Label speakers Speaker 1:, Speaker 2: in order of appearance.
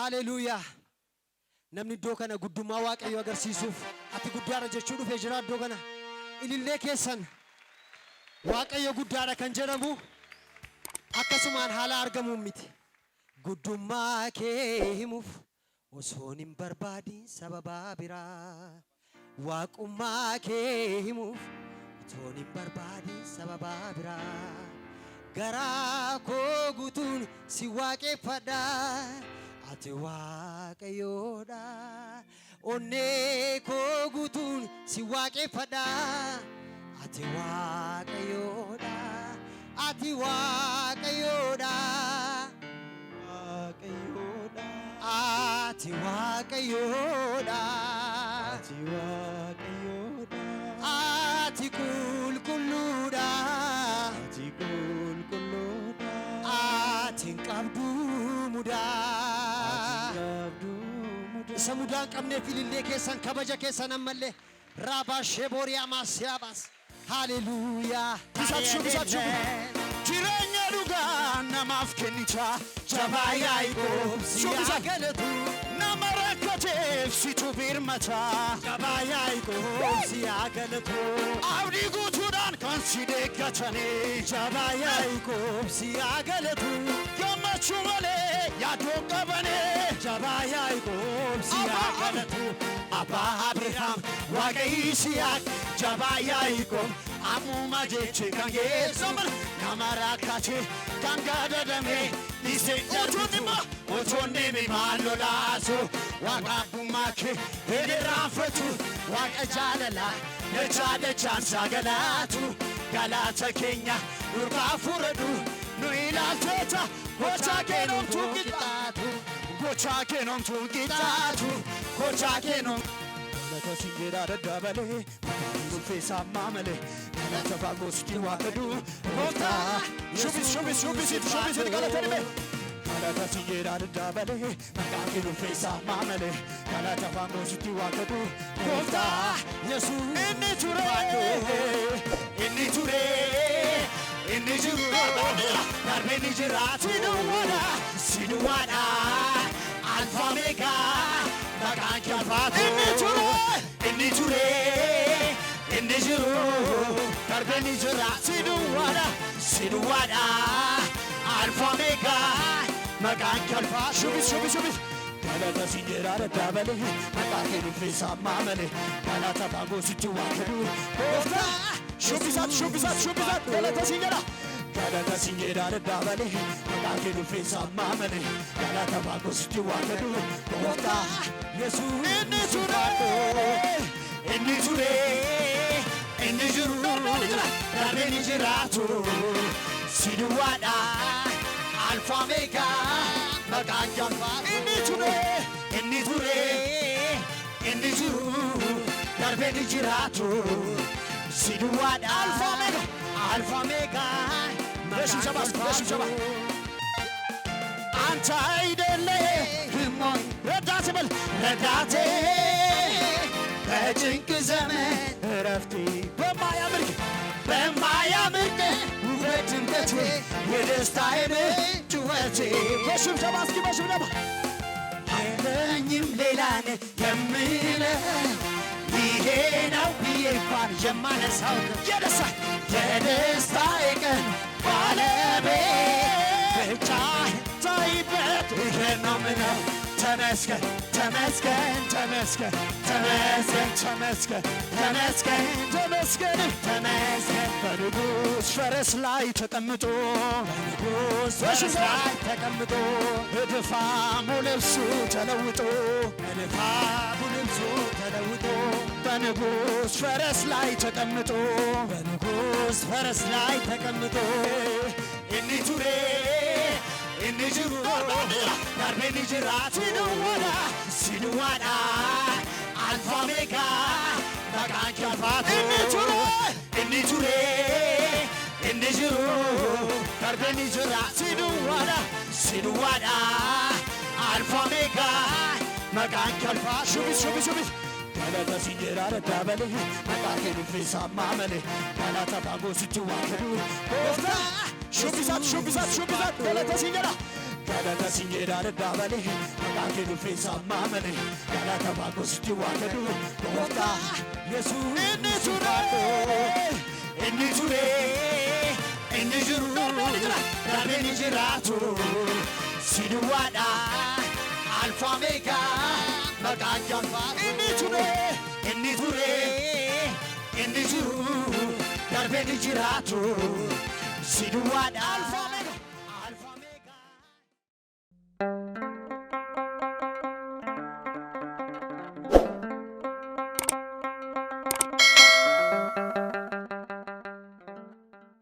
Speaker 1: Hallelujah. Namni iddoo kana guddummaa Waaqayyoo agarsiisuuf ati guddaadha jechuu dhufee jira iddoo kana. Ilillee keessan Waaqayyo guddaadha kan jedhamu akkasumaan haala argamuun miti. Guddummaa kee himuuf osoon hin barbaadin sababa biraa. Waaqummaa kee himuuf osoon hin barbaadin sababa biraa. Garaa koo guutuun si waaqeffadha. Ati Waaqayyoodha. Onnee koo guutuun si waaqeffadha. Ati Waaqayyoodha. Ati Waaqayyoodha.
Speaker 2: Waaqayyoodha.
Speaker 1: Ati Waaqayyoodha.
Speaker 2: Ati Waaqayyoodha.
Speaker 1: Ati qulqulluudha.
Speaker 2: Ati qulqulluudha.
Speaker 1: Ati hin qabdu mudaa. Isa mudaan qabneef ilillee keessan kabaja keessan ammallee Rabaa Shebooriyaa Maasiyaabaas. Hallelujah.
Speaker 2: Bisatu. Jireenya dhugaa namaaf kennicha jabaa Yaaqoob siyaa galatu. Nama rakkateef situ birmata jabaa Yaaqoob siyaa galatu. Abdii guutuudhaan kan si deeggatanii jabaa Yaaqoob siyaa galatu. Gammachuu malee yaaduu qabanii jabaa Yaaqoob siyaa galatu. Abbaa Abrahaam Waaqa Yisihaaq jabaa Yaaqoob ammuma jechi kan geessaman nama rakkate kan gaadadame dhiisee jaallatuma otoonni maal lolaasu Waaqa abbummaa kee hidhiraanfatu Waaqa jaalala dachaan sagalaatu galaata keenya nurraa fudhadhu nu ilaalteeta gochaa keenomtuu qixxaatu gochaa keenomtuu qixxaatu gochaa keenomtuu. Galata singeera daddabalee ulfeessa maamalee galata fagoosti waaqadhu goofta shubbisit galata dhibee galata singeera daddabalee maqaan ulfeessa maamalee galata fagoosti waaqadhu goofta Yesuus inni ture inni jiru darbee ni jiraatu siduwaadha alfa meeqaa. Inni ture inni jiru darbee ni jira siduwaadha alfa meeqaa maqaan kalfaa shubis galata singeera daddabalee maqaan kee ulfeessa maamalee galata fagoosti waaqadhu goofta shubbisat galata singeera. Galata singeera daddabalee maqaan kee ulfeessa maamalee galata fagoosti waaqadhu goofta Yesuus inni ture inni jiru darbee ni jiraatu siduwaadha alfa meeqaa maqaan kalfaa inni ture inni jiru darbee ni jiraatu siduwaadha alfa meeqaa maqaan kalfaa. አንተ አይደለህም ወይ ረዳቴ በል ረዳቴ በጭንቅ ዘመን እረፍቴ በማያምር ውበት ድንገቴ የደስታዬ ጩኸቴ በሽብሸባ እስኪ በሽብሸባ የለኝም ሌላ የምለው ይሄ ነው ብዬ እንኳን የማነሳው የደስታዬ ቀን ባለቤት ብቻ ታይበት ይሄ ነው ምነው ተመስገን ተመስገን ተመስገን ተመስገን ተመስገን ተመስገን ተመስገን ተመስገን በንጉሥ ፈረስ ላይ ተቀምጦ በንጉሥ ፈረስ ላይ ተቀምጦ በድፋሙ ልብሱ ተለውጦ በድፋሙ ልብሱ ተለውጦ በንጉሥ ፈረስ ላይ ተቀምጦ በንጉሥ ፈረስ ላይ ተቀምጦ inni ture inni jiru darbee ni jiraatu siduwaadha alfa meeqaa maqaan kalfaa inni ture inni jiru darbee ni jiraatu siduwaadha alfa meeqaa maqaan kalfaa shubis galata singeera daddabalee maqaan kee ulfeessa maamalee galata fagoosti waaqadhu goofta Shubisat galata singeera galata sinjera dabale maqaan kee dhufeessa maamale galata baagositti waakadu goofta yesuus inni ture inni ture inni jiru darbee ni jiraatu siduwaadha alfa omega maqaan kee ulfaatu inni ture inni jiru darbee ni jiraatu siduwaadha alfa omega